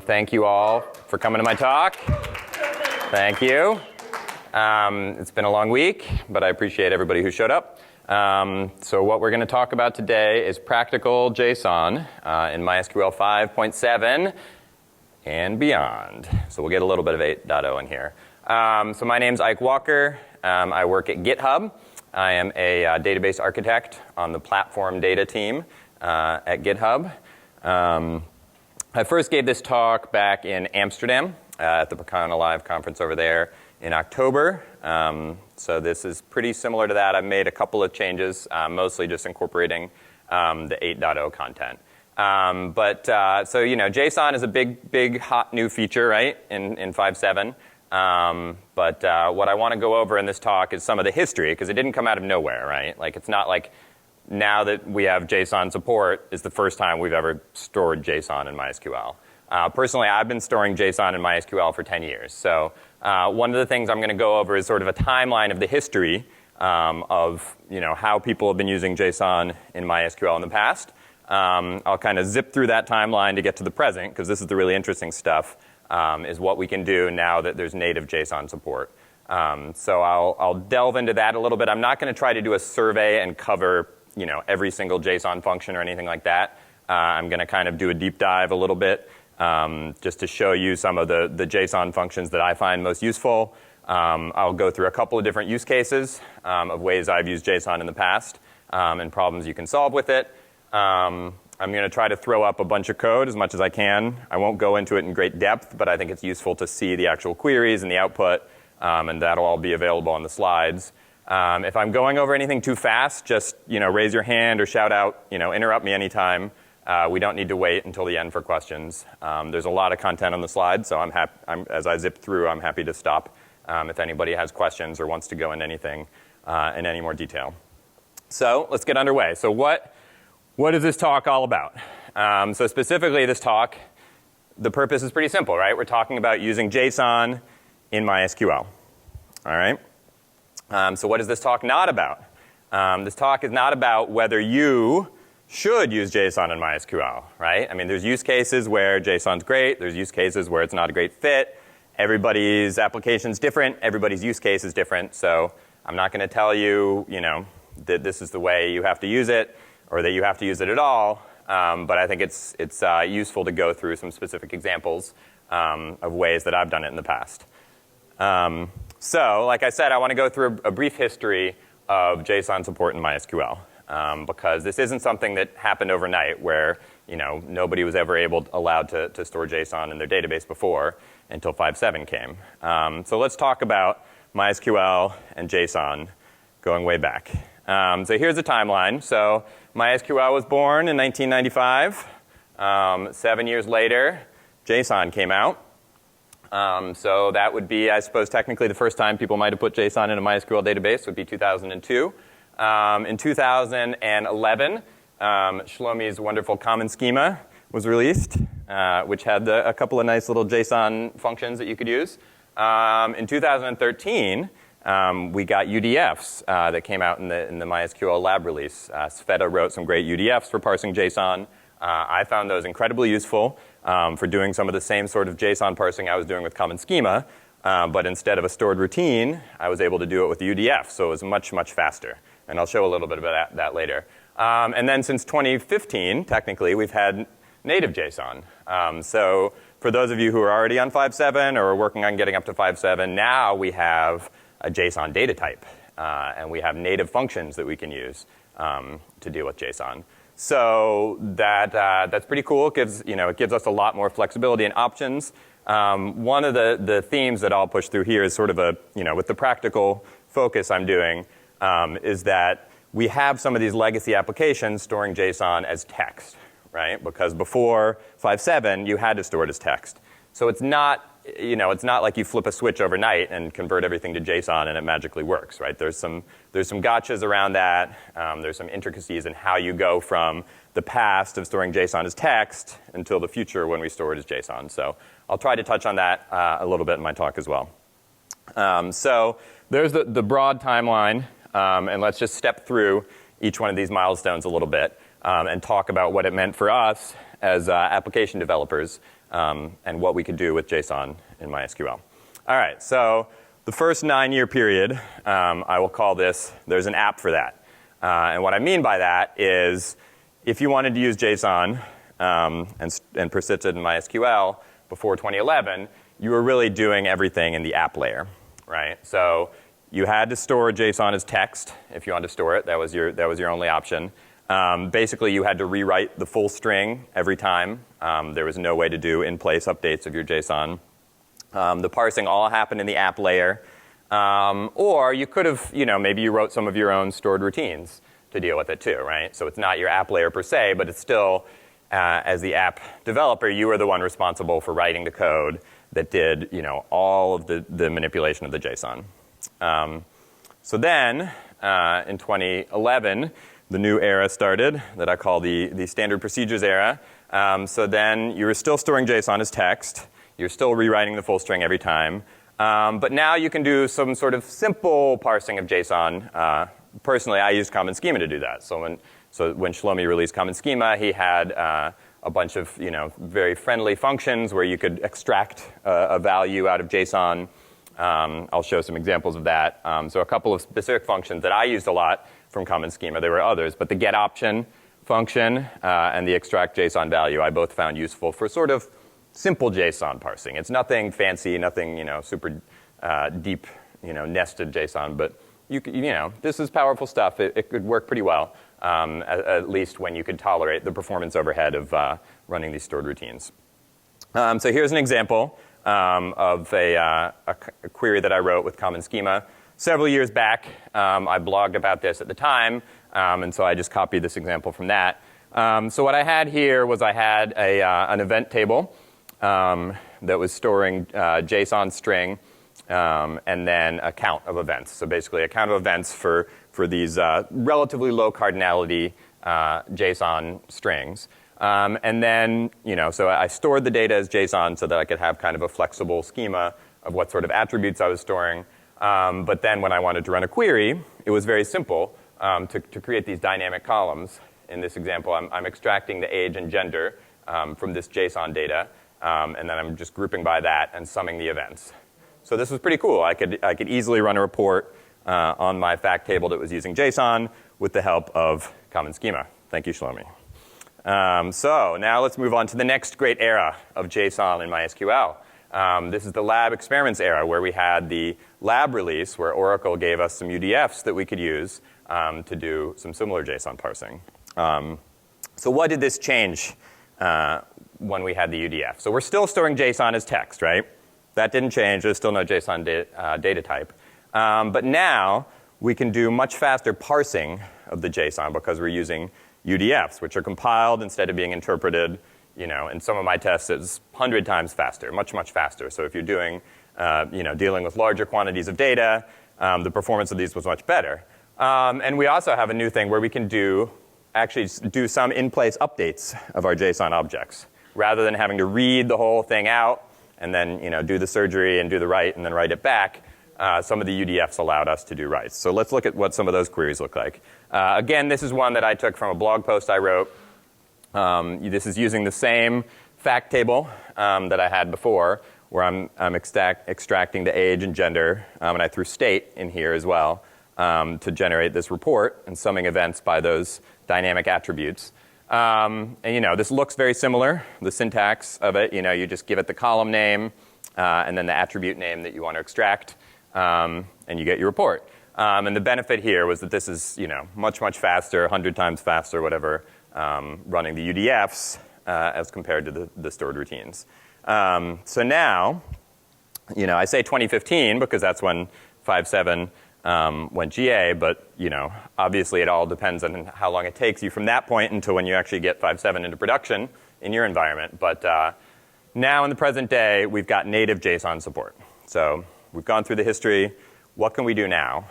Thank you all for coming to my talk. Thank you. It's been a long week, but I appreciate everybody who showed up. So what we're going to talk about today is practical JSON in MySQL 5.7 and beyond. So we'll get a little bit of 8.0 in here. So my name's Ike Walker. I work at GitHub. I am a database architect on the platform data team at GitHub. I first gave this talk back in Amsterdam at the Percona Live conference over there in October. So this is pretty similar to that. I've made a couple of changes, mostly just incorporating the 8.0 content. So, you know, JSON is a big, hot new feature, right, in 5.7. What I want to go over in this talk is some of the history, because it didn't come out of nowhere, right? Like, it's not like now that we have JSON support is the first time we've ever stored JSON in MySQL. Personally, I've been storing JSON in MySQL for 10 years. So one of the things I'm going to go over is sort of a timeline of the history of, you know, how people have been using JSON in MySQL in the past. I'll kind of zip through that timeline to get to the present, because this is the really interesting stuff, is what we can do now that there's native JSON support. So I'll delve into that a little bit. I'm not going to try to do a survey and cover, you know, every single JSON function or anything like that. I'm going to kind of do a deep dive a little bit just to show you some of the JSON functions that I find most useful. I'll go through a couple of different use cases of ways I've used JSON in the past and problems you can solve with it. I'm going to try to throw up a bunch of code as much as I can. I won't go into it in great depth, but I think it's useful to see the actual queries and the output, and that'll all be available on the slides. If I'm going over anything too fast, just, you know, raise your hand or shout out, you know, interrupt me anytime. We don't need to wait until the end for questions. There's a lot of content on the slide, so as I zip through, I'm happy to stop if anybody has questions or wants to go into anything in any more detail. So let's get underway. So what is this talk all about? So specifically this talk, the purpose is pretty simple, right? We're talking about using JSON in MySQL. All right? So what is this talk not about? This talk is not about whether you should use JSON in MySQL, right? I mean, there's use cases where JSON's great. There's use cases where it's not a great fit. Everybody's application's different. Everybody's use case is different. So I'm not going to tell you, you know, that this is the way you have to use it or that you have to use it at all. But I think it's useful to go through some specific examples of ways that I've done it in the past. So, like I said, I want to go through a brief history of JSON support in MySQL, because this isn't something that happened overnight where, you know, nobody was ever allowed to store JSON in their database before until 5.7 came. So let's talk about MySQL and JSON going way back. So here's the timeline. So MySQL was born in 1995. 7 years later, JSON came out. So that would be, I suppose, technically the first time people might have put JSON in a MySQL database would be 2002. In 2011, Shlomi's wonderful common schema was released, which had a couple of nice little JSON functions that you could use. In 2013, we got UDFs that came out in the MySQL lab release. Sveta wrote some great UDFs for parsing JSON. I found those incredibly useful for doing some of the same sort of JSON parsing I was doing with common schema, but instead of a stored routine, I was able to do it with the UDF, so it was much, much faster. And I'll show a little bit about that later. And then since 2015, technically, we've had native JSON. So for those of you who are already on 5.7 or are working on getting up to 5.7, now we have a JSON data type, and we have native functions that we can use to deal with JSON. So that's pretty cool. It gives us a lot more flexibility and options. One of the themes that I'll push through here is sort of with the practical focus I'm doing, is that we have some of these legacy applications storing JSON as text, right? Because before 5.7, you had to store it as text. So it's not like you flip a switch overnight and convert everything to JSON and it magically works, right? There's some gotchas around that. There's some intricacies in how you go from the past of storing JSON as text until the future when we store it as JSON. So I'll try to touch on that a little bit in my talk as well. So there's the broad timeline, and let's just step through each one of these milestones a little bit and talk about what it meant for us as application developers and what we could do with JSON in MySQL. All right, so the first 9-year period, I will call this, there's an app for that. And what I mean by that is if you wanted to use JSON and persist it in MySQL before 2011, you were really doing everything in the app layer, right? So you had to store JSON as text if you wanted to store it. That was your only option. Basically, you had to rewrite the full string every time. There was no way to do in-place updates of your JSON. The parsing all happened in the app layer. Or you could have, maybe you wrote some of your own stored routines to deal with it too, right? So it's not your app layer per se, but it's still, as the app developer, you are the one responsible for writing the code that did, all of the manipulation of the JSON. So then, in 2011, the new era started that I call the standard procedures era. So then you were still storing JSON as text. You're still rewriting the full string every time. But now you can do some sort of simple parsing of JSON. Personally, I used Common Schema to do that. So when Shlomi released Common Schema, he had a bunch of very friendly functions where you could extract a value out of JSON. I'll show some examples of that. So a couple of specific functions that I used a lot from Common Schema. There were others, but the get option function and the extract JSON value I both found useful for sort of simple JSON parsing. It's nothing fancy, nothing super deep nested JSON, but this is powerful stuff. It could work pretty well, at least when you could tolerate the performance overhead of running these stored routines. So here's an example of a query that I wrote with Common Schema several years back. I blogged about this at the time, and so I just copied this example from that. So what I had here was I had an event table that was storing JSON string and then a count of events. So basically a count of events for these relatively low cardinality JSON strings. And then, so I stored the data as JSON so that I could have kind of a flexible schema of what sort of attributes I was storing. But then when I wanted to run a query, it was very simple to create these dynamic columns. In this example, I'm extracting the age and gender from this JSON data, and then I'm just grouping by that and summing the events. So this was pretty cool. I could easily run a report on my fact table that was using JSON with the help of Common Schema. Thank you, Shlomi. So now let's move on to the next great era of JSON in MySQL. This is the lab experiments era, where we had the lab release, where Oracle gave us some UDFs that we could use to do some similar JSON parsing. So what did this change when we had the UDF? So we're still storing JSON as text, right? That didn't change. There's still no JSON data type. But now we can do much faster parsing of the JSON because we're using UDFs, which are compiled instead of being interpreted. In some of my tests, it's 100 times faster, much, much faster. So if you're doing, dealing with larger quantities of data, the performance of these was much better. And we also have a new thing where we can actually do some in-place updates of our JSON objects. Rather than having to read the whole thing out and then do the surgery and do the write and then write it back, some of the UDFs allowed us to do writes. So let's look at what some of those queries look like. Again, this is one that I took from a blog post I wrote. This is using the same fact table that I had before, where I'm extracting the age and gender, and I threw state in here as well to generate this report and summing events by those dynamic attributes. And this looks very similar. The syntax of it, you just give it the column name and then the attribute name that you want to extract, and you get your report. And the benefit here was that this is much, much faster, 100 times faster, whatever, running the UDFs as compared to the stored routines. So now, I say 2015 because that's when 5.7 went GA, but obviously it all depends on how long it takes you from that point until when you actually get 5.7 into production in your environment. But now in the present day, we've got native JSON support. So we've gone through the history. What can we do now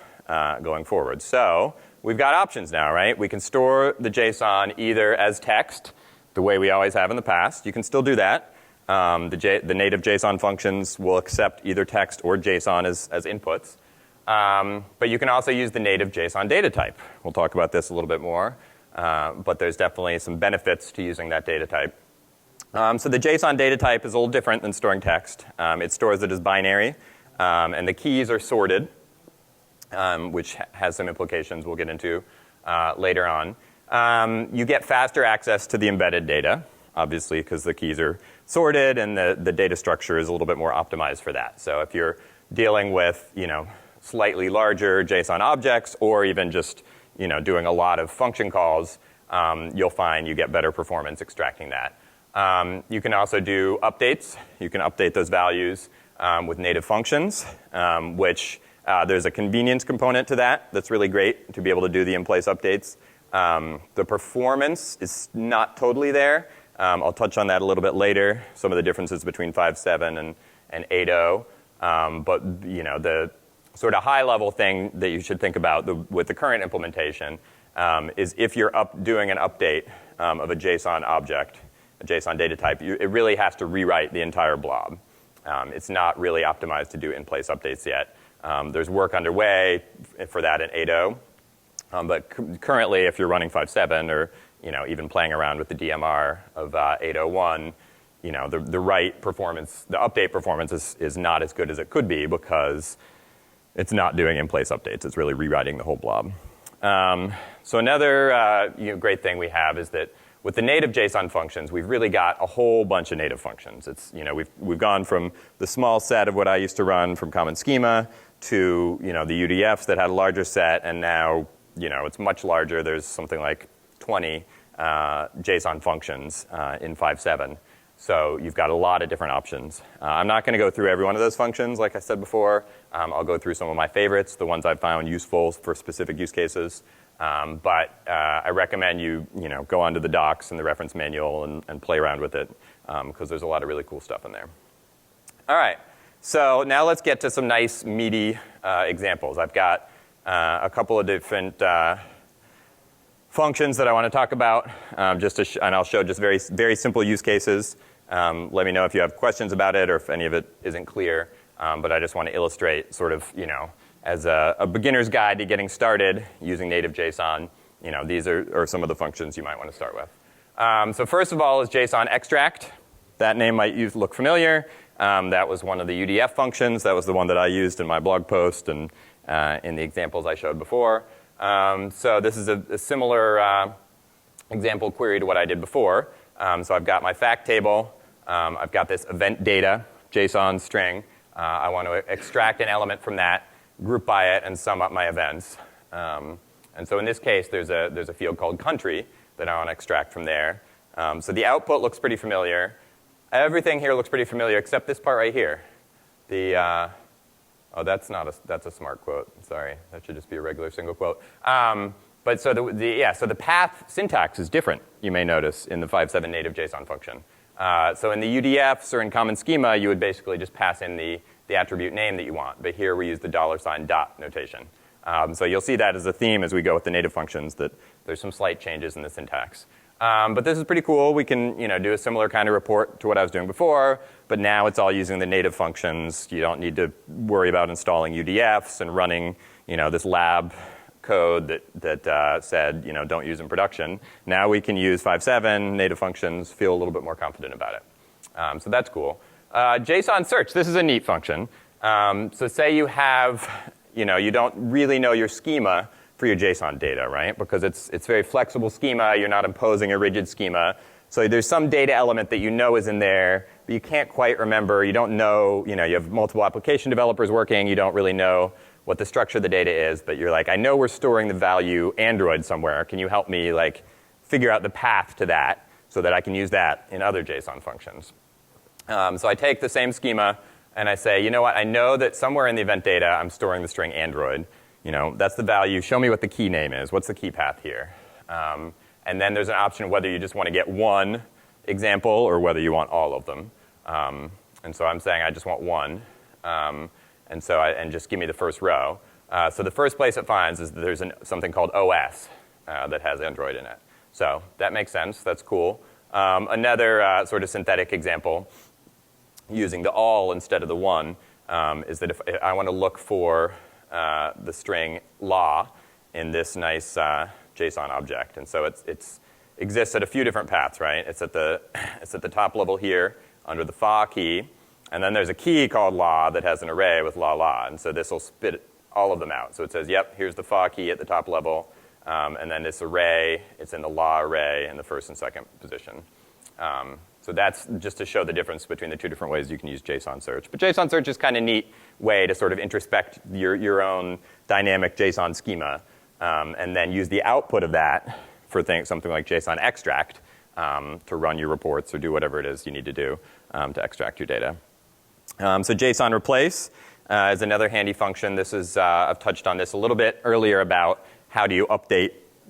going forward? So we've got options now, right? We can store the JSON either as text, the way we always have in the past. You can still do that. The native JSON functions will accept either text or JSON as inputs. But you can also use the native JSON data type. We'll talk about this a little bit more. But there's definitely some benefits to using that data type. So the JSON data type is a little different than storing text. It stores it as binary, and the keys are sorted, which has some implications we'll get into later on. You get faster access to the embedded data, obviously, because the keys are sorted, and the data structure is a little bit more optimized for that. So if you're dealing with, slightly larger JSON objects, or even just, doing a lot of function calls, you'll find you get better performance extracting that. You can also do updates. You can update those values with native functions, which there's a convenience component to that that's really great to be able to do the in-place updates. The performance is not totally there. I'll touch on that a little bit later, some of the differences between 5.7 and 8.0. But the sort of high-level thing that you should think about with the current implementation is if you're doing an update of a JSON object, a JSON data type, it really has to rewrite the entire blob. It's not really optimized to do in-place updates yet. There's work underway for that in 8.0. But currently, if you're running 5.7 or even playing around with the DMR of 8.01, the write performance, the update performance is not as good as it could be because it's not doing in-place updates. It's really rewriting the whole blob. So another great thing we have is that with the native JSON functions, we've really got a whole bunch of native functions. It's we've gone from the small set of what I used to run from Common Schema to the UDFs that had a larger set, and now it's much larger. There's something like 20 JSON functions in 5.7. So you've got a lot of different options. I'm not going to go through every one of those functions, like I said before. I'll go through some of my favorites, the ones I've found useful for specific use cases. But I recommend you go onto the docs and the reference manual and play around with it because there's a lot of really cool stuff in there. All right, so now let's get to some nice meaty examples. I've got a couple of different functions that I want to talk about, and I'll show just very, very simple use cases. Let me know if you have questions about it or if any of it isn't clear. But I just want to illustrate sort of, as a beginner's guide to getting started using native JSON, these are some of the functions you might want to start with. So first of all is JSON extract. That name might look familiar. That was one of the UDF functions. That was the one that I used in my blog post and in the examples I showed before. So this is a similar example query to what I did before. So I've got my fact table. I've got this event data JSON string. I want to extract an element from that, group by it, and sum up my events. And so in this case, there's a field called country that I want to extract from there. So the output looks pretty familiar. Everything here looks pretty familiar except this part right here. That's a smart quote. Sorry, that should just be a regular single quote. But so the path syntax is different. You may notice in the 5.7 native JSON function. So in the UDFs or in Common Schema, you would basically just pass in the attribute name that you want. But here we use the $dot notation. So you'll see that as a theme as we go with the native functions, that there's some slight changes in the syntax. But this is pretty cool. We can do a similar kind of report to what I was doing before, but now it's all using the native functions. You don't need to worry about installing UDFs and running this lab code that said don't use in production. Now we can use 5.7 native functions, feel a little bit more confident about it. So that's cool. JSON search. This is a neat function. So say you have you don't really know your schema for your JSON data, right? Because it's very flexible schema. You're not imposing a rigid schema. So there's some data element that is in there, but you can't quite remember. You don't know, you have multiple application developers working. You don't really know what the structure of the data is, but you're like, I know we're storing the value Android somewhere. Can you help me figure out the path to that so that I can use that in other JSON functions? So I take the same schema and I say, you know what? I know that somewhere in the event data I'm storing the string Android. That's the value. Show me what the key name is. What's the key path here? And then there's an option whether you just want to get one example or whether you want all of them. And so I'm saying I just want one. And just give me the first row. So the first place it finds is that there's something called OS that has Android in it. So that makes sense. That's cool. Another sort of synthetic example using the all instead of the one is that if I want to look for the string law in this nice JSON object. And so it's exists at a few different paths, right? It's at the top level here under the fa key. And then there's a key called la that has an array with la. And so this will spit all of them out. So it says, yep, here's the fa key at the top level. And then this array, it's in the la array in the first and second position. So that's just to show the difference between the two different ways you can use JSON search. But JSON search is kind of a neat way to sort of introspect your own dynamic JSON schema, and then use the output of that for something like JSON extract to run your reports or do whatever it is you need to do to extract your data. So JSON replace is another handy function. This is I've touched on this a little bit earlier about how do you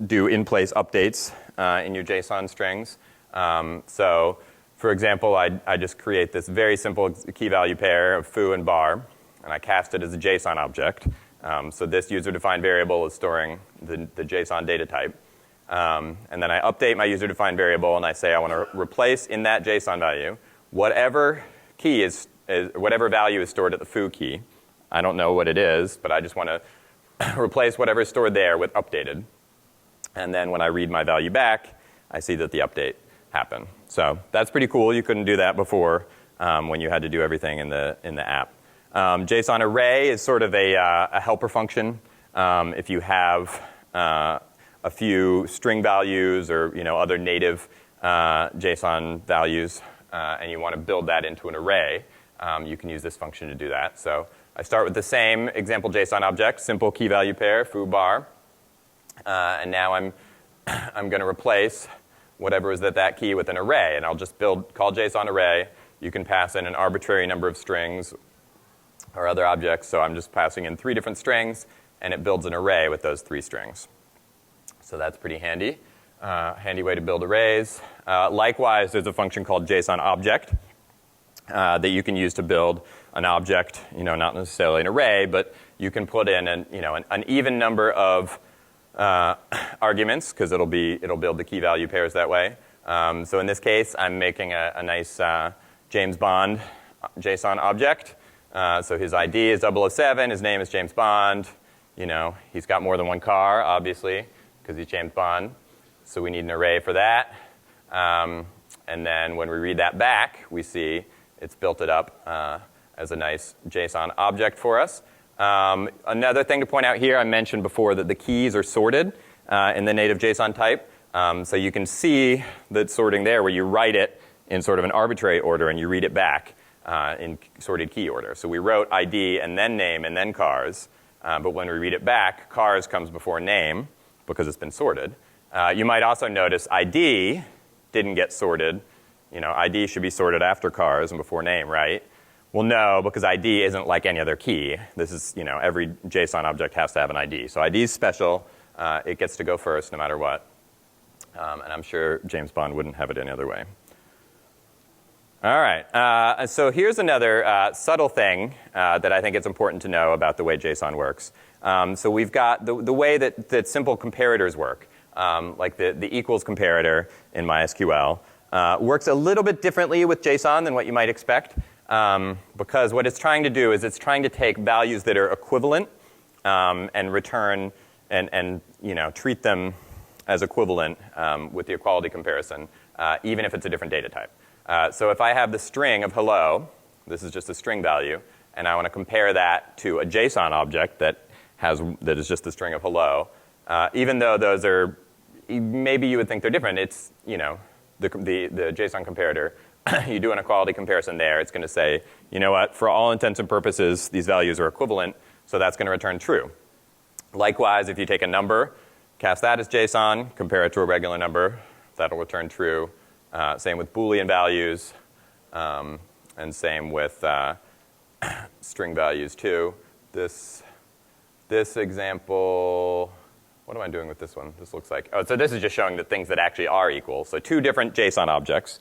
do in-place updates in your JSON strings. So, for example, I just create this very simple key value pair of foo and bar, and I cast it as a JSON object. So this user-defined variable is storing the JSON data type. And then I update my user-defined variable, and I say I want to replace in that JSON value whatever key whatever value is stored at the foo key. I don't know what it is, but I just want to replace whatever is stored there with updated. And then when I read my value back, I see that the update happened. So that's pretty cool. You couldn't do that before when you had to do everything in the app. JSON array is sort of a helper function. If you have a few string values or other native JSON values and you want to build that into an array, you can use this function to do that. So I start with the same example JSON object, simple key value pair, foo bar, and now I'm going to replace whatever is at that key with an array, and I'll just call JSON array. You can pass in an arbitrary number of strings or other objects, so I'm just passing in 3 different strings, and it builds an array with those 3 strings. So that's pretty handy. Handy way to build arrays. Likewise, there's a function called JSON object that you can use to build an object, not necessarily an array, but you can put in an even number of arguments, because it'll build the key value pairs that way. So in this case, I'm making a nice James Bond JSON object. So his ID is 007, his name is James Bond. He's got more than one car, obviously, because he's James Bond. So we need an array for that. And then when we read that back, we see it's built it up as a nice JSON object for us. Another thing to point out here, I mentioned before that the keys are sorted in the native JSON type. So you can see that sorting there where you write it in sort of an arbitrary order and you read it back in sorted key order. So we wrote ID and then name and then cars. But when we read it back, cars comes before name because it's been sorted. You might also notice ID didn't get sorted. ID should be sorted after cars and before name, right? Well, no, because ID isn't like any other key. This is, every JSON object has to have an ID. So ID is special. It gets to go first no matter what. And I'm sure James Bond wouldn't have it any other way. All right. So here's another subtle thing that I think it's important to know about the way JSON works. So we've got the way that simple comparators work, like the equals comparator in MySQL, works a little bit differently with JSON than what you might expect. Because what it's trying to do is it's trying to take values that are equivalent and return and treat them as equivalent with the equality comparison, even if it's a different data type. So if I have the string of hello, this is just a string value, and I want to compare that to a JSON object that is just the string of hello, even though those are maybe you would think they're different, it's the JSON comparator. You do an equality comparison there, it's going to say, you know what, for all intents and purposes, these values are equivalent, so that's going to return true. Likewise, if you take a number, cast that as JSON, compare it to a regular number, that'll return true. Same with Boolean values, and same with string values too. This example, what am I doing with this one? This looks like, so this is just showing the things that actually are equal. So 2 different JSON objects.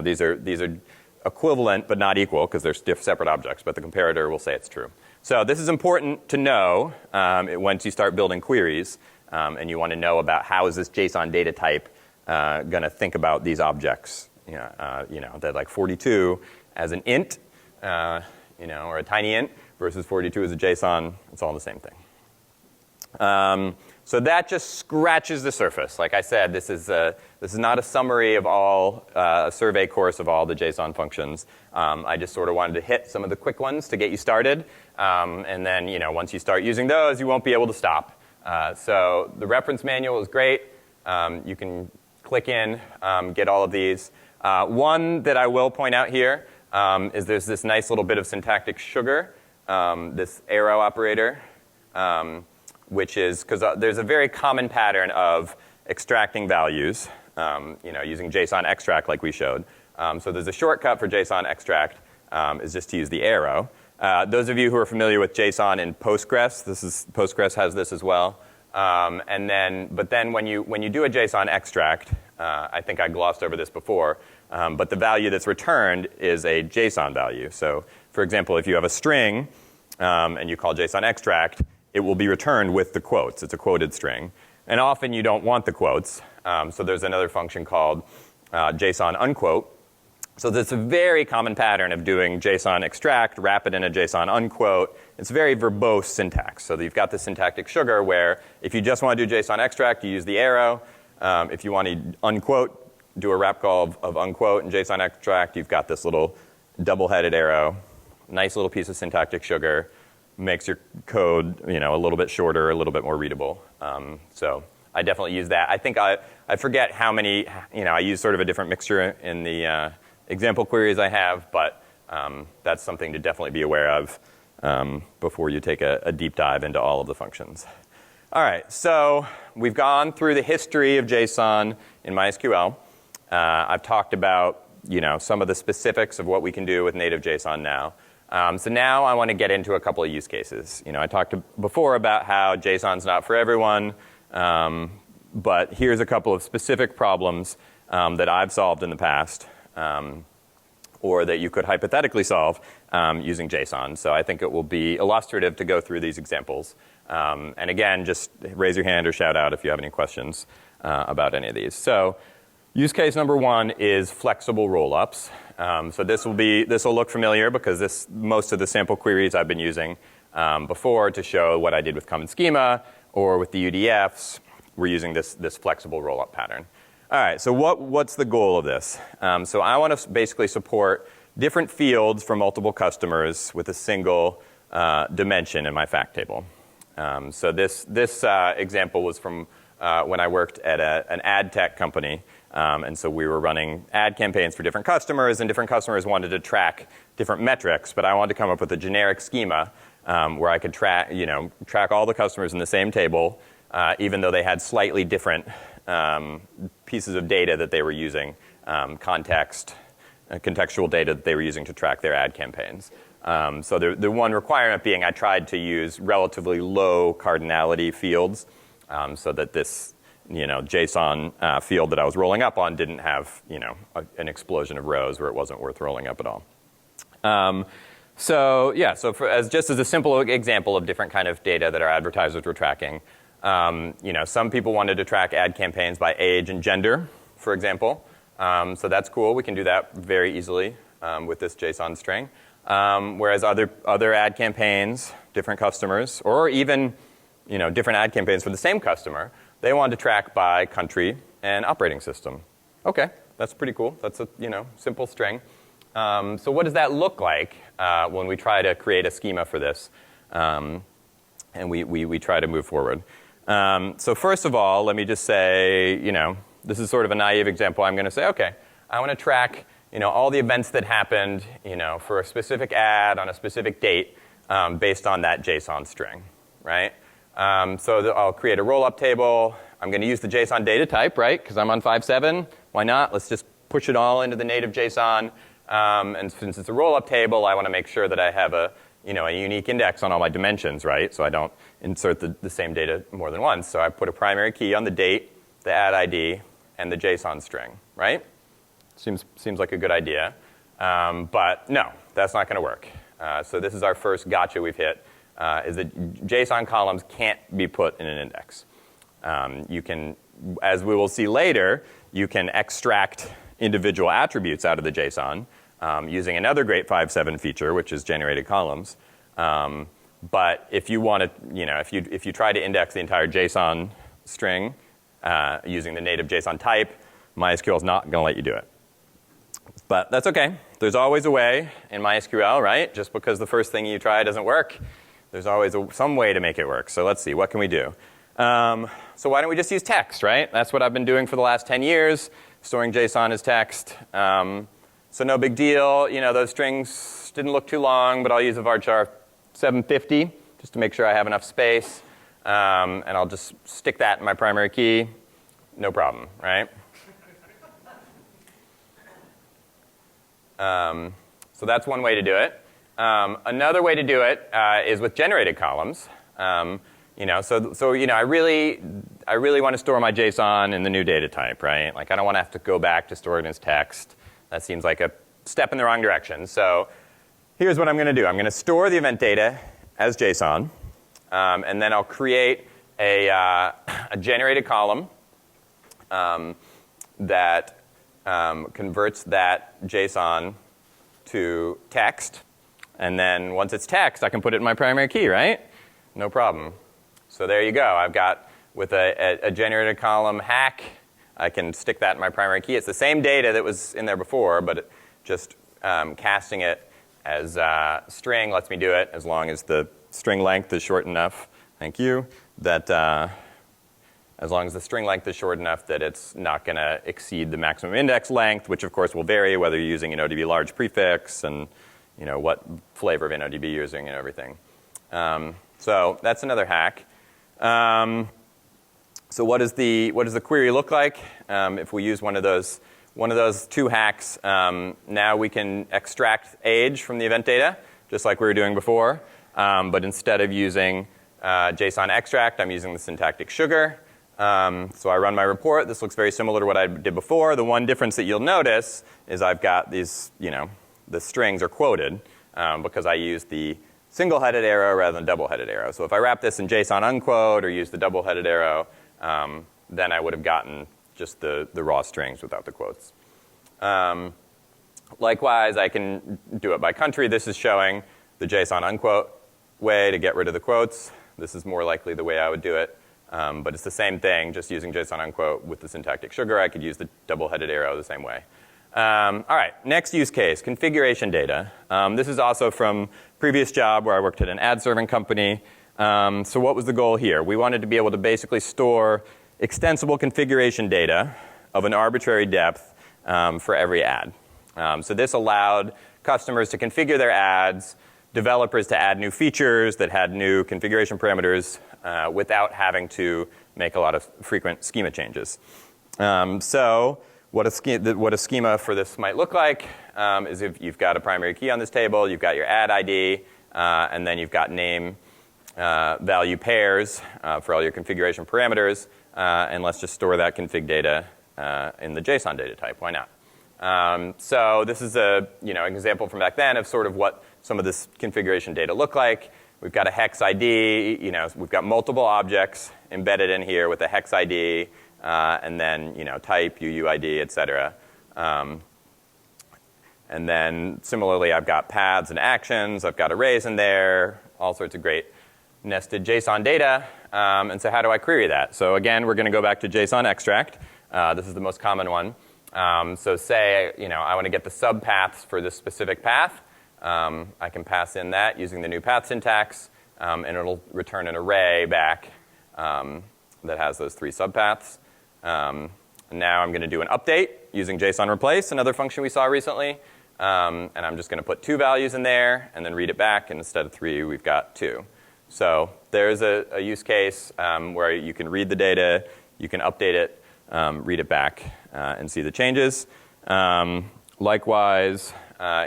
These are equivalent but not equal because they're separate objects, but the comparator will say it's true. So this is important to know once you start building queries and you want to know about how is this JSON data type going to think about these objects. That like 42 as an int, or a tiny int versus 42 as a JSON, it's all the same thing. So that just scratches the surface. Like I said, this is not a summary of all, a survey course of all the JSON functions. I just sort of wanted to hit some of the quick ones to get you started. And then, once you start using those, you won't be able to stop. So the reference manual is great. You can click in, get all of these. One that I will point out here is there's this nice little bit of syntactic sugar, this arrow operator. Which is because there's a very common pattern of extracting values, using JSON extract like we showed. So there's a shortcut for JSON extract is just to use the arrow. Those of you who are familiar with JSON in Postgres, Postgres has this as well. But then when you do a JSON extract, I think I glossed over this before, but the value that's returned is a JSON value. So for example, if you have a string and you call JSON extract, it will be returned with the quotes. It's a quoted string. And often you don't want the quotes. So there's another function called JSON unquote. So that's a very common pattern of doing JSON extract, wrap it in a JSON unquote. It's very verbose syntax. So you've got the syntactic sugar where if you just want to do JSON extract, you use the arrow. If you want to unquote, do a wrap call of unquote and JSON extract, you've got this little double-headed arrow. Nice little piece of syntactic sugar. Makes your code, a little bit shorter, a little bit more readable. So I definitely use that. I think I forget how many, I use sort of a different mixture in the example queries I have, but that's something to definitely be aware of before you take a deep dive into all of the functions. All right, so we've gone through the history of JSON in MySQL. I've talked about, some of the specifics of what we can do with native JSON now. So now I want to get into a couple of use cases. I talked before about how JSON's not for everyone, but here's a couple of specific problems that I've solved in the past, or that you could hypothetically solve using JSON. So I think it will be illustrative to go through these examples. And again, just raise your hand or shout out if you have any questions about any of these. So use case number one is flexible rollups. So this will look familiar because most of the sample queries I've been using before to show what I did with common schema or with the UDFs, we're using this flexible rollup pattern. All right, so what's the goal of this? So I want to basically support different fields for multiple customers with a single dimension in my fact table. So this example was from when I worked at an ad tech company. And so we were running ad campaigns for different customers, and different customers wanted to track different metrics. But I wanted to come up with a generic schema where I could track all the customers in the same table, even though they had slightly different pieces of data that they were using, contextual data that they were using to track their ad campaigns. So the one requirement being I tried to use relatively low cardinality fields so that this JSON field that I was rolling up on didn't have, an explosion of rows where it wasn't worth rolling up at all. So just as a simple example of different kind of data that our advertisers were tracking, some people wanted to track ad campaigns by age and gender, for example. So that's cool. We can do that very easily with this JSON string. Whereas other ad campaigns, different customers, or even different ad campaigns for the same customer, they wanted to track by country and operating system. Okay, that's pretty cool. That's a simple string. So what does that look like when we try to create a schema for this, and we try to move forward? So first of all, let me just say, this is sort of a naive example. I'm going to say, okay, I want to track all the events that happened for a specific ad on a specific date based on that JSON string, right? So I'll create a rollup table. I'm going to use the JSON data type, right? Because I'm on 5.7. Why not? Let's just push it all into the native JSON. And since it's a rollup table, I want to make sure that I have a unique index on all my dimensions, right? So I don't insert the same data more than once. So I put a primary key on the date, the ad ID, and the JSON string, right? Seems like a good idea. But no, that's not going to work. So this is our first gotcha we've hit. Is that JSON columns can't be put in an index. You can, as we will see later, you can extract individual attributes out of the JSON using another great 5.7 feature, which is generated columns. But if you want to, if you try to index the entire JSON string using the native JSON type, MySQL is not going to let you do it. But that's OK. There's always a way in MySQL, right? Just because the first thing you try doesn't work, there's always some way to make it work. So let's see. What can we do? So why don't we just use text, right? That's what I've been doing for the last 10 years, storing JSON as text. So no big deal. Those strings didn't look too long, but I'll use a varchar 750 just to make sure I have enough space. And I'll just stick that in my primary key. No problem, right? So that's one way to do it. Another way to do it is with generated columns. I really want to store my JSON in the new data type, right? Like I don't want to have to go back to store it as text. That seems like a step in the wrong direction. So here's what I'm going to do. I'm going to store the event data as JSON, and then I'll create a generated column that converts that JSON to text. And then once it's text, I can put it in my primary key, right? No problem. So there you go. I've got, with a generated column hack, I can stick that in my primary key. It's the same data that was in there before, but just casting it as string lets me do it as long as the string length is short enough. Thank you. That as long as the string length is short enough that it's not going to exceed the maximum index length, which of course will vary whether you're using an ODB large prefix and what flavor of NODB you're using and everything. So that's another hack. So what does the query look like? If we use one of those two hacks, now we can extract age from the event data, just like we were doing before. But instead of using JSON extract, I'm using the syntactic sugar. So I run my report. This looks very similar to what I did before. The one difference that you'll notice is I've got these, the strings are quoted because I use the single-headed arrow rather than double-headed arrow. So if I wrap this in JSON unquote or use the double-headed arrow, then I would have gotten just the raw strings without the quotes. Likewise, I can do it by country. This is showing the JSON unquote way to get rid of the quotes. This is more likely the way I would do it. But it's the same thing, just using JSON unquote with the syntactic sugar. I could use the double-headed arrow the same way. All right, next use case, configuration data. This is also from previous job where I worked at an ad serving company. So what was the goal here? We wanted to be able to basically store extensible configuration data of an arbitrary depth for every ad. So this allowed customers to configure their ads, developers to add new features that had new configuration parameters without having to make a lot of frequent schema changes. So what a schema for this might look like is if you've got a primary key on this table, you've got your ad ID, and then you've got name value pairs for all your configuration parameters. And let's just store that config data in the JSON data type. Why not? So this is an example from back then of sort of what some of this configuration data look like. We've got a hex ID. We've got multiple objects embedded in here with a hex ID, and then type, UUID, et cetera. And then similarly, I've got paths and actions. I've got arrays in there, all sorts of great nested JSON data. And so how do I query that? So again, we're going to go back to JSON extract. This is the most common one. So say I want to get the subpaths for this specific path. I can pass in that using the new path syntax, and it'll return an array back that has those three subpaths. And now I'm going to do an update using JSON replace, another function we saw recently. And I'm just going to put 2 values in there and then read it back. And instead of 3, we've got 2. So there's a use case where you can read the data, you can update it, read it back, and see the changes. Likewise,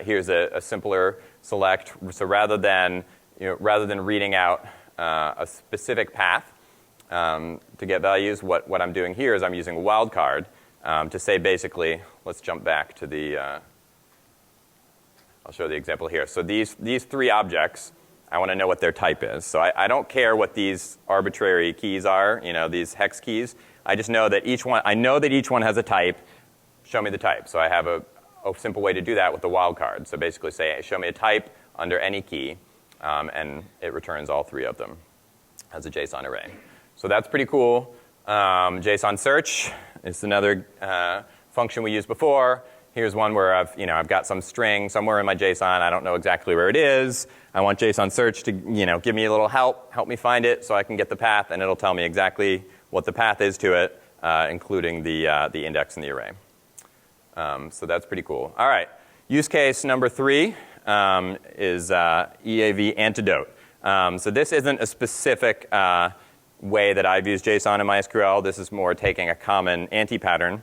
here's a simpler select. So rather than reading out a specific path to get values, what I'm doing here is I'm using a wildcard to say basically, let's jump back to the, I'll show the example here. So these 3 objects, I want to know what their type is. So I don't care what these arbitrary keys are, these hex keys. I just know that each one has a type. Show me the type. So I have a simple way to do that with the wildcard. So basically say, show me a type under any key. and it returns all 3 of them as a JSON array. So that's pretty cool. JSON search is another function we used before. Here's one where I've got some string somewhere in my JSON. I don't know exactly where it is. I want JSON search to give me a little help me find it so I can get the path, and it'll tell me exactly what the path is to it, including the index in the array. So that's pretty cool. All right, use case number 3 is EAV antidote. So this isn't a specific way that I've used JSON in MySQL. This is more taking a common anti-pattern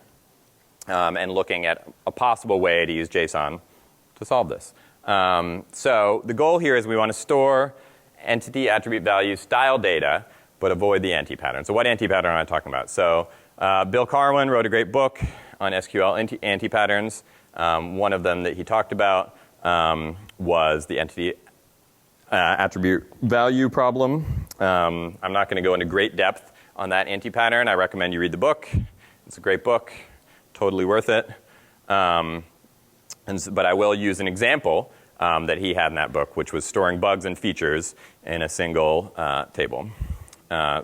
and looking at a possible way to use JSON to solve this. So the goal here is we want to store entity attribute value style data, but avoid the anti-pattern. So what anti-pattern am I talking about? So Bill Carwin wrote a great book on SQL anti-patterns. One of them that he talked about was the entity attribute value problem. I'm not going to go into great depth on that anti-pattern. I recommend you read the book. It's a great book, totally worth it. But I will use an example that he had in that book, which was storing bugs and features in a single table.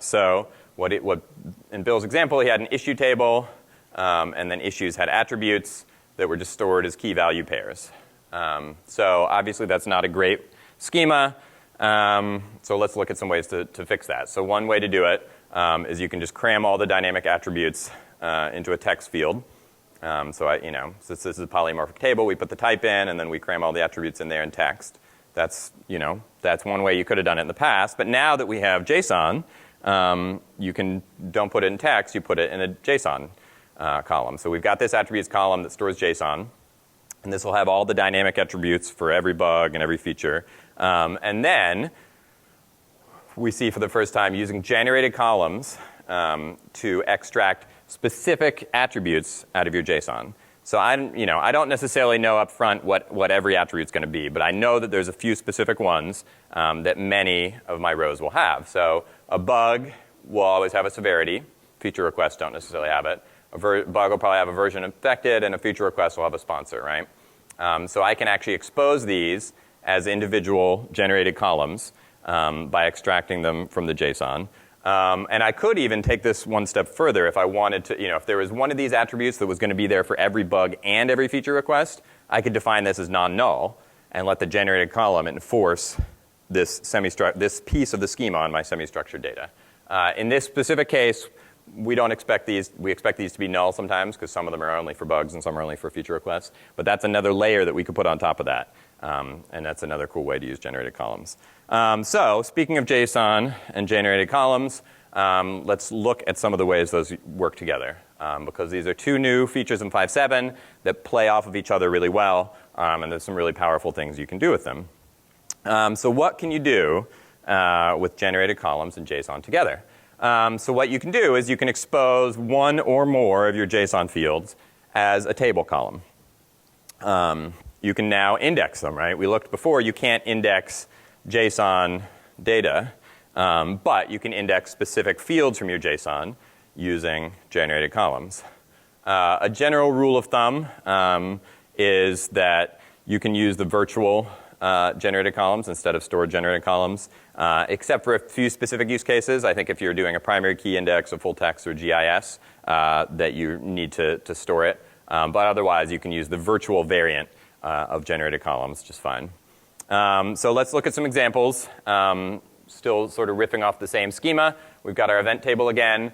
So in Bill's example, he had an issue table, and then issues had attributes that were just stored as key value pairs. So obviously that's not a great schema. So let's look at some ways to fix that. So one way to do it is you can just cram all the dynamic attributes into a text field. So since this is a polymorphic table, we put the type in, and then we cram all the attributes in there in text. That's one way you could have done it in the past. But now that we have JSON, don't put it in text, you put it in a JSON column. So we've got this attributes column that stores JSON, and this will have all the dynamic attributes for every bug and every feature. And then we see for the first time using generated columns to extract specific attributes out of your JSON. So I don't necessarily know up front what every attribute is going to be, but I know that there's a few specific ones that many of my rows will have. So a bug will always have a severity. Feature requests don't necessarily have it. A bug will probably have a version affected, and a feature request will have a sponsor, right? So I can actually expose these as individual generated columns by extracting them from the JSON. And I could even take this one step further if I wanted to, if there was one of these attributes that was going to be there for every bug and every feature request, I could define this as non-null and let the generated column enforce this piece of the schema on my semi-structured data. In this specific case, we expect these to be null sometimes because some of them are only for bugs and some are only for feature requests. But that's another layer that we could put on top of that. And that's another cool way to use generated columns. So speaking of JSON and generated columns, let's look at some of the ways those work together. Because these are 2 new features in 5.7 that play off of each other really well. And there's some really powerful things you can do with them. So what can you do with generated columns and JSON together? So what you can do is you can expose one or more of your JSON fields as a table column. You can now index them, right? We looked before, you can't index JSON data, but you can index specific fields from your JSON using generated columns. A general rule of thumb is that you can use the virtual generated columns instead of stored generated columns, except for a few specific use cases. I think if you're doing a primary key index of full text or GIS, that you need to store it. But otherwise, you can use the virtual variant of generated columns just fine. So let's look at some examples. Still sort of riffing off the same schema. We've got our event table again.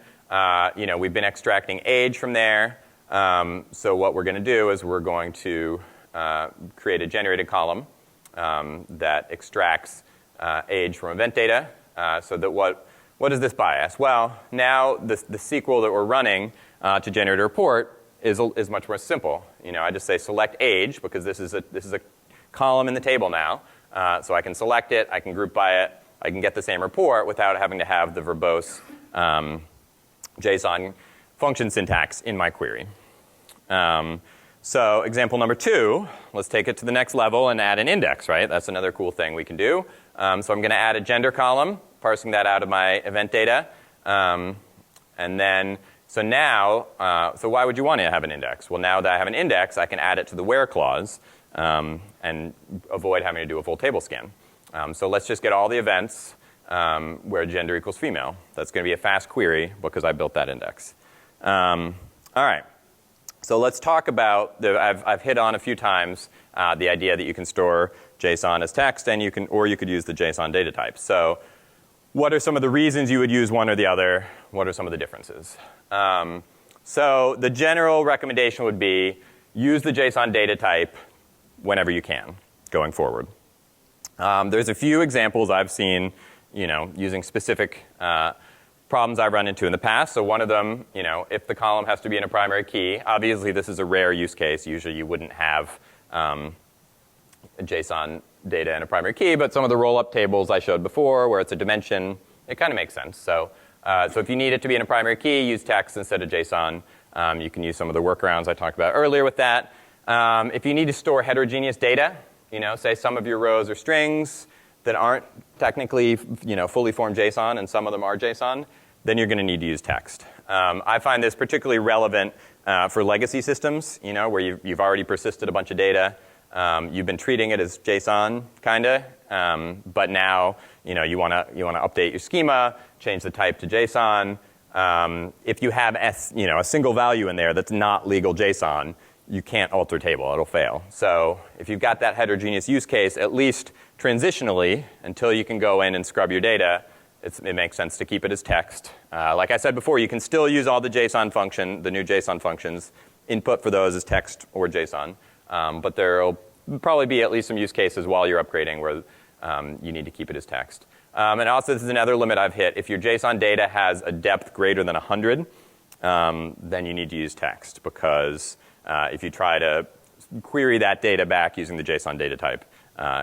We've been extracting age from there. So what we're going to do is we're going to create a generated column that extracts age from event data. So that what does this bias? Well, now the SQL that we're running to generate a report is much more simple. I just say select age because this is a column in the table now. So I can select it, I can group by it, I can get the same report without having to have the verbose JSON function syntax in my query. So example number 2, let's take it to the next level and add an index, right? That's another cool thing we can do. So I'm going to add a gender column, parsing that out of my event data. And then, so why would you want to have an index? Well, now that I have an index, I can add it to the where clause and avoid having to do a full table scan. So let's just get all the events where gender equals female. That's going to be a fast query because I built that index. All right. So let's talk about, I've hit on a few times the idea that you can store JSON as text, and you could use the JSON data type. So what are some of the reasons you would use one or the other? What are some of the differences? So the general recommendation would be use the JSON data type whenever you can going forward. There's a few examples I've seen, using specific problems I've run into in the past. So one of them, if the column has to be in a primary key, obviously this is a rare use case. Usually you wouldn't have JSON data in a primary key, but some of the rollup tables I showed before where it's a dimension, it kind of makes sense. So if you need it to be in a primary key, use text instead of JSON. You can use some of the workarounds I talked about earlier with that. If you need to store heterogeneous data, say some of your rows are strings that aren't technically fully formed JSON and some of them are JSON, then you're going to need to use text. I find this particularly relevant for legacy systems, where you've already persisted a bunch of data. You've been treating it as JSON, kind of, but now you want to update your schema, change the type to JSON. If you have a single value in there that's not legal JSON, you can't alter table. It'll fail. So if you've got that heterogeneous use case, at least transitionally, until you can go in and scrub your data, it makes sense to keep it as text. Like I said before, you can still use all the the new JSON functions. Input for those is text or JSON. But there will probably be at least some use cases while you're upgrading where you need to keep it as text. And also, this is another limit I've hit. If your JSON data has a depth greater than 100, then you need to use text, because if you try to query that data back using the JSON data type,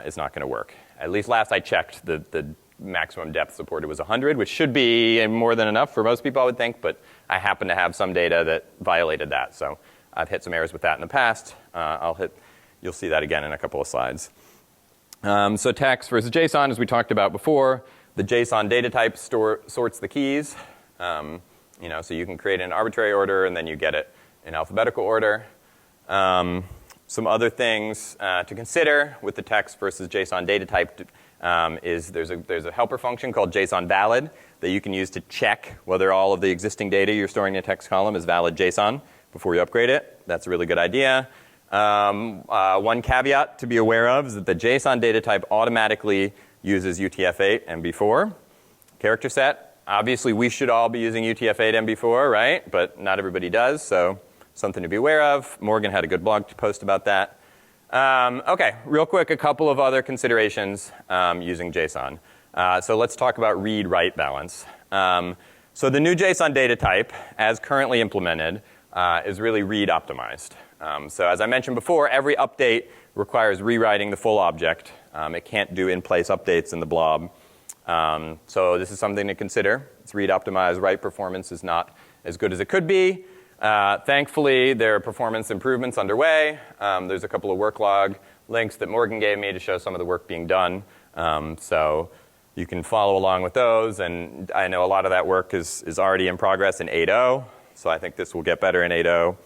it's not going to work. At least last I checked, the maximum depth supported was 100, which should be more than enough for most people, I would think, but I happen to have some data that violated that. So I've hit some errors with that in the past. You'll see that again in a couple of slides. So text versus JSON, as we talked about before, the JSON data type sorts the keys. So you can create an arbitrary order, and then you get it in alphabetical order. Some other things to consider with the text versus JSON data type is there's a helper function called JSON valid that you can use to check whether all of the existing data you're storing in a text column is valid JSON before you upgrade it. That's a really good idea. One caveat to be aware of is that the JSON data type automatically uses UTF-8 MB4 character set. Obviously, we should all be using UTF-8 MB4, right? But not everybody does, so something to be aware of. Morgan had a good blog post about that. OK, real quick, a couple of other considerations using JSON. So let's talk about read-write balance. So the new JSON data type, as currently implemented, is really read optimized. So as I mentioned before, every update requires rewriting the full object. It can't do in-place updates in the blob. So this is something to consider. It's read optimized. Write performance is not as good as it could be. Thankfully, there are performance improvements underway. There's a couple of work log links that Morgan gave me to show some of the work being done. So you can follow along with those. And I know a lot of that work is already in progress in 8.0. So I think this will get better in 8.0.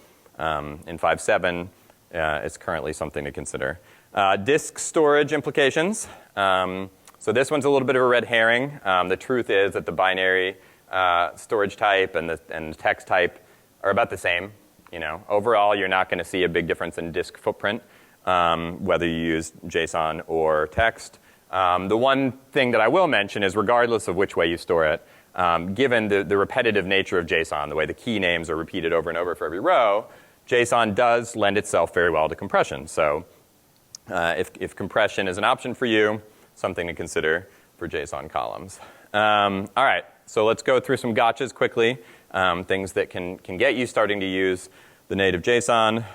In 5.7, it's currently something to consider. Disk storage implications. So this one's a little bit of a red herring. The truth is that the binary storage type and the text type are about the same. Overall, you're not going to see a big difference in disk footprint, whether you use JSON or text. The one thing that I will mention is, regardless of which way you store it, given the repetitive nature of JSON, the way the key names are repeated over and over for every row, JSON does lend itself very well to compression. So if compression is an option for you, something to consider for JSON columns. All right, so let's go through some gotchas quickly, things that can get you starting to use the native JSON.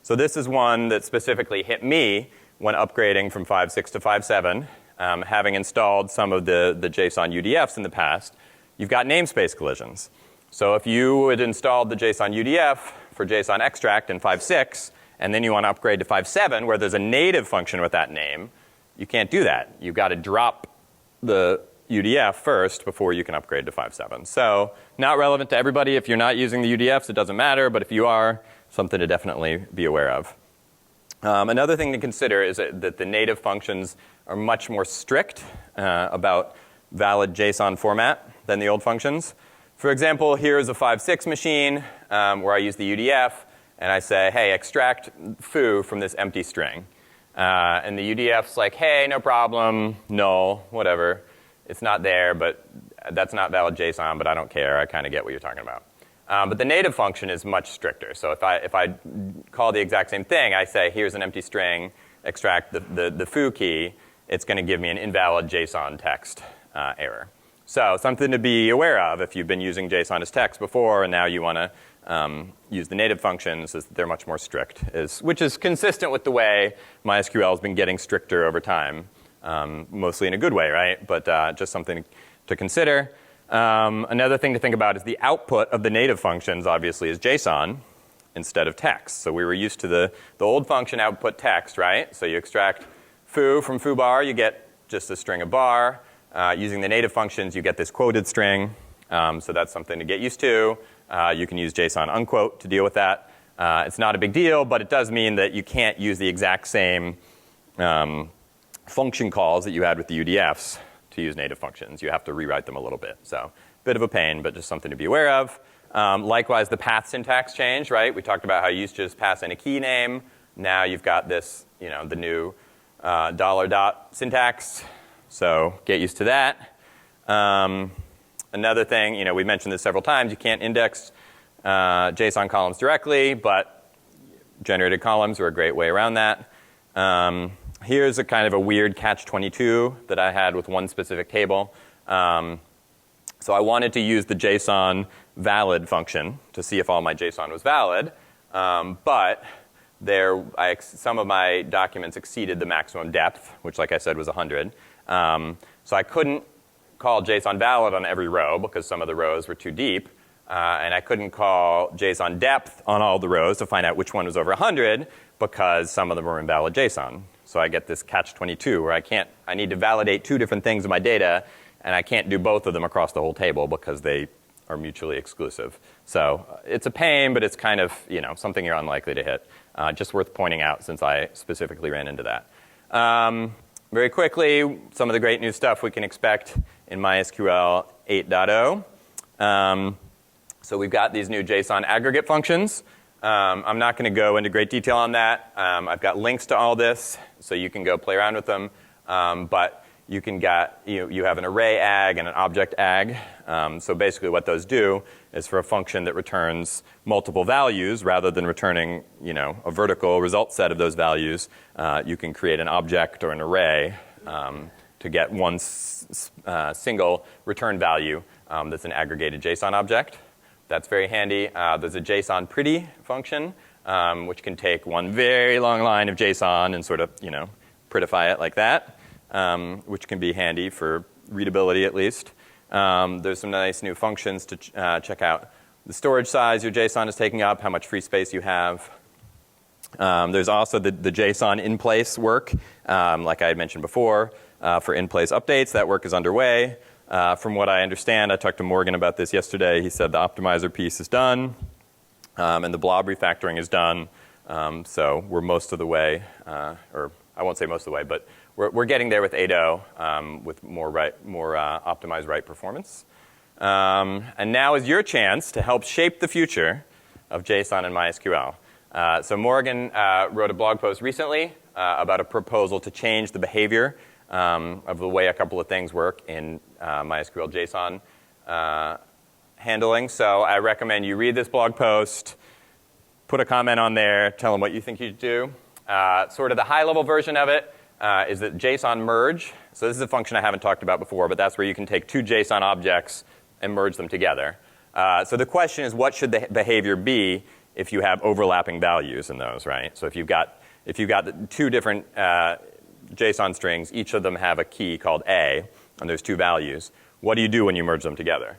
So this is one that specifically hit me when upgrading from 5.6 to 5.7. Having installed some of the JSON UDFs in the past, you've got namespace collisions. So if you had installed the JSON UDF for JSON extract in 5.6, and then you want to upgrade to 5.7, where there's a native function with that name, you can't do that. You've got to drop the UDF first before you can upgrade to 5.7. So not relevant to everybody. If you're not using the UDFs, it doesn't matter. But if you are, something to definitely be aware of. Another thing to consider is that the native functions are much more strict about valid JSON format than the old functions. For example, here's a 5.6 machine where I use the UDF, and I say, hey, extract foo from this empty string. And the UDF's like, hey, no problem, null, whatever. It's not there, but that's not valid JSON, but I don't care. I kind of get what you're talking about. But the native function is much stricter. So if I call the exact same thing, I say, here's an empty string, extract the foo key, it's going to give me an invalid JSON text error. So something to be aware of if you've been using JSON as text before and now you want to use the native functions is that they're much more strict, which is consistent with the way MySQL has been getting stricter over time, mostly in a good way, right? But just something to consider. Another thing to think about is the output of the native functions, obviously, is JSON instead of text. So we were used to the old function output text, right? So you extract foo from foobar, you get just a string of bar. Using the native functions, you get this quoted string. So that's something to get used to. You can use JSON unquote to deal with that. It's not a big deal, but it does mean that you can't use the exact same function calls that you had with the UDFs to use native functions. You have to rewrite them a little bit. So a bit of a pain, but just something to be aware of. Likewise, the path syntax changed, right? We talked about how you used to just pass in a key name. Now you've got this, the new $. Syntax. So get used to that. Another thing, we mentioned this several times. You can't index JSON columns directly, but generated columns are a great way around that. Here's a kind of a weird catch-22 that I had with one specific table. So I wanted to use the JSON valid function to see if all my JSON was valid, but some of my documents exceeded the maximum depth, which, like I said, was 100. So I couldn't call JSON valid on every row because some of the rows were too deep. And I couldn't call JSON depth on all the rows to find out which one was over 100 because some of them were invalid JSON. So I get this catch-22 where I need to validate two different things in my data, and I can't do both of them across the whole table because they are mutually exclusive. So it's a pain, but it's kind of something you're unlikely to hit. Just worth pointing out since I specifically ran into that. Very quickly, some of the great new stuff we can expect in MySQL 8.0. So we've got these new JSON aggregate functions. I'm not going to go into great detail on that. I've got links to all this, so you can go play around with them. But you have an array ag and an object ag. So basically what those do is for a function that returns multiple values, rather than returning a vertical result set of those values, you can create an object or an array to get one single return value that's an aggregated JSON object. That's very handy. There's a JSON pretty function, which can take one very long line of JSON and sort of, prettify it like that, which can be handy for readability at least. There's some nice new functions to check out the storage size your JSON is taking up, how much free space you have. There's also the JSON in-place work, like I had mentioned before, for in-place updates. That work is underway. From what I understand, I talked to Morgan about this yesterday. He said the optimizer piece is done, and the blob refactoring is done. So we're most of the way, or I won't say most of the way, but we're getting there with 8.0 with more optimized write performance. And now is your chance to help shape the future of JSON and MySQL. So Morgan wrote a blog post recently about a proposal to change the behavior of the way a couple of things work in MySQL JSON handling. So I recommend you read this blog post, put a comment on there, tell them what you think you should do. Sort of the high-level version of it is that JSON merge. So this is a function I haven't talked about before, but that's where you can take two JSON objects and merge them together. So the question is, what should the behavior be if you have overlapping values in those, right? So if you've got two different JSON strings, each of them have a key called A, and there's two values. What do you do when you merge them together?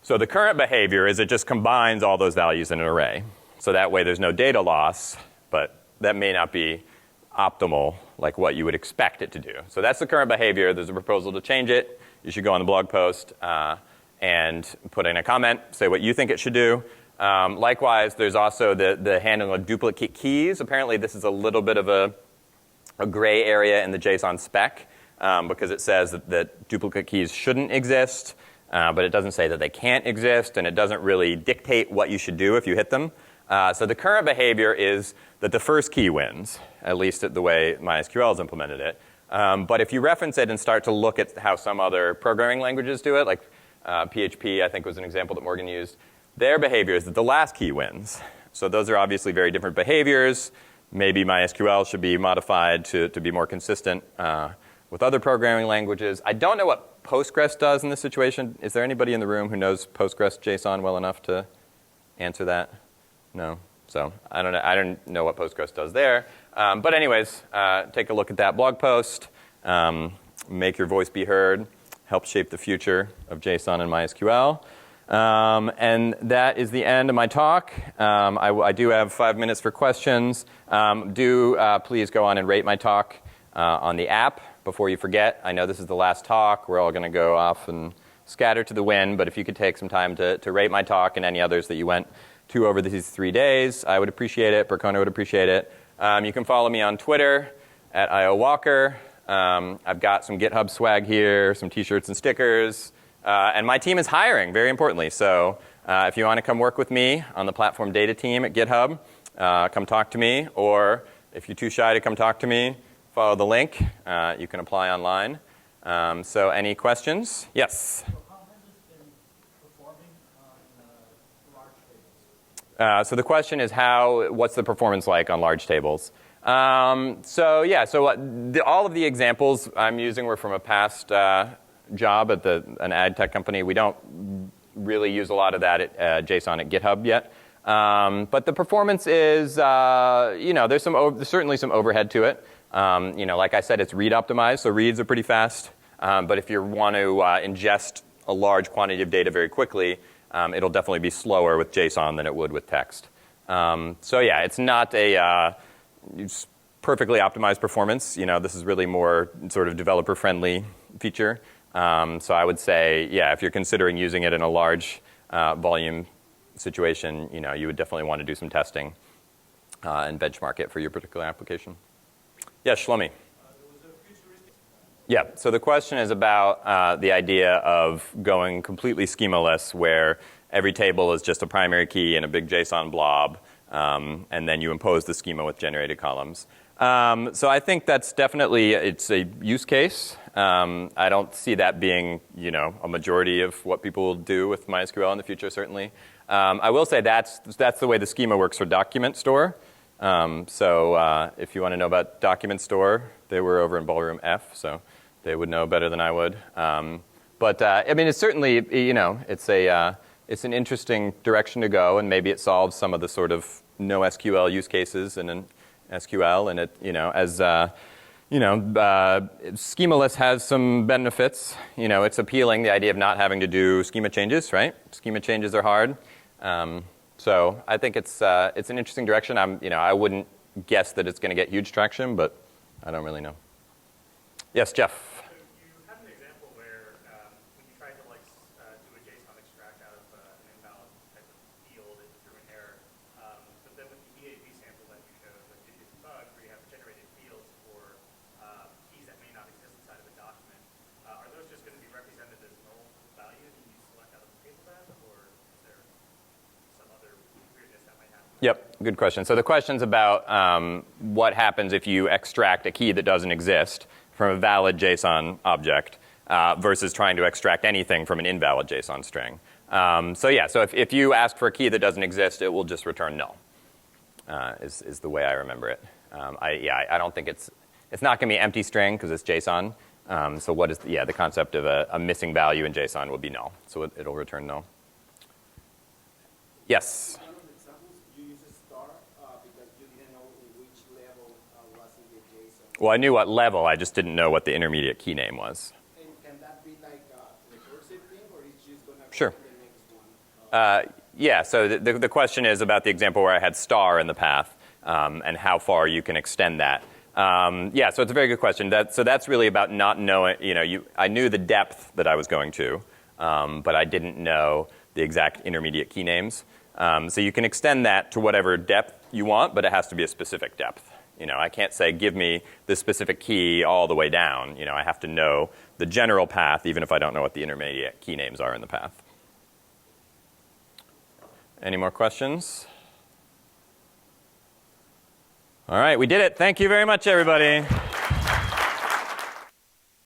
So the current behavior is it just combines all those values in an array. So that way there's no data loss, but that may not be optimal like what you would expect it to do. So that's the current behavior. There's a proposal to change it. You should go on the blog post and put in a comment, say what you think it should do. Likewise, there's also the handling of duplicate keys. Apparently, this is a little bit of a gray area in the JSON spec because it says that duplicate keys shouldn't exist, but it doesn't say that they can't exist, and it doesn't really dictate what you should do if you hit them. So the current behavior is that the first key wins, at least the way MySQL has implemented it. But if you reference it and start to look at how some other programming languages do it, like PHP, I think was an example that Morgan used, their behavior is that the last key wins. So those are obviously very different behaviors. Maybe MySQL should be modified to be more consistent with other programming languages. I don't know what Postgres does in this situation. Is there anybody in the room who knows Postgres JSON well enough to answer that? No? So I don't know what Postgres does there. But anyways, take a look at that blog post. Make your voice be heard. Help shape the future of JSON and MySQL. And that is the end of my talk. I do have 5 minutes for questions. Please go on and rate my talk on the app before you forget. I know this is the last talk. We're all going to go off and scatter to the wind. But if you could take some time to rate my talk and any others that you went to over these 3 days, I would appreciate it. Percona would appreciate it. You can follow me on Twitter at Ike Walker. I've got some GitHub swag here, some T-shirts and stickers. And my team is hiring, very importantly. So if you want to come work with me on the platform data team at GitHub, come talk to me. Or if you're too shy to come talk to me, follow the link. You can apply online. So any questions? Yes? So how has this been performing on large tables? So the question is what's the performance like on large tables? All of the examples I'm using were from a past job at an ad tech company. We don't really use a lot of that at JSON at GitHub yet. But the performance is, there's certainly some overhead to it. Like I said, it's read optimized, so reads are pretty fast. But if you want to ingest a large quantity of data very quickly, it'll definitely be slower with JSON than it would with text. It's not a perfectly optimized performance. This is really more sort of developer-friendly feature. So I would say, if you're considering using it in a large volume situation, you would definitely want to do some testing and benchmark it for your particular application. Yes, Shlomi. Yeah, so the question is about the idea of going completely schemaless, where every table is just a primary key and a big JSON blob, and then you impose the schema with generated columns. So I think that's definitely, it's a use case. I don't see that being, a majority of what people will do with MySQL in the future, certainly. I will say that's the way the schema works for document store. So if you want to know about document store, they were over in Ballroom F, so they would know better than I would. It's certainly, it's an interesting direction to go, and maybe it solves some of the sort of no SQL use cases in SQL, and schemaless has some benefits. It's appealing, the idea of not having to do schema changes, right? Schema changes are hard. So I think it's an interesting direction. I wouldn't guess that it's going to get huge traction, but I don't really know. Yes, Jeff. So you had an example where when you tried to do a JSON extract out of an invalid type of field, it threw an error. But then with the EAB sample that you showed, it did bug where you have generated fields for keys that may not exist inside of a document. Are those just going to be represented as null values and you select out of the table tab, or is there some other weirdness that might happen? Yep, good question. So the question's about what happens if you extract a key that doesn't exist from a valid JSON object versus trying to extract anything from an invalid JSON string. So if you ask for a key that doesn't exist, it will just return null, is the way I remember it. I don't think it's not going to be an empty string because it's JSON. So what is the concept of a missing value in JSON will be null. So it'll return null. Yes? Well, I knew what level. I just didn't know what the intermediate key name was. And can that be like a recursive thing, or is it just going to Sure. the next one? So the question is about the example where I had star in the path and how far you can extend that. So it's a very good question. So that's really about not knowing, I knew the depth that I was going to, but I didn't know the exact intermediate key names. So you can extend that to whatever depth you want, but it has to be a specific depth. I can't say, give me this specific key all the way down. I have to know the general path, even if I don't know what the intermediate key names are in the path. Any more questions? All right, we did it. Thank you very much, everybody.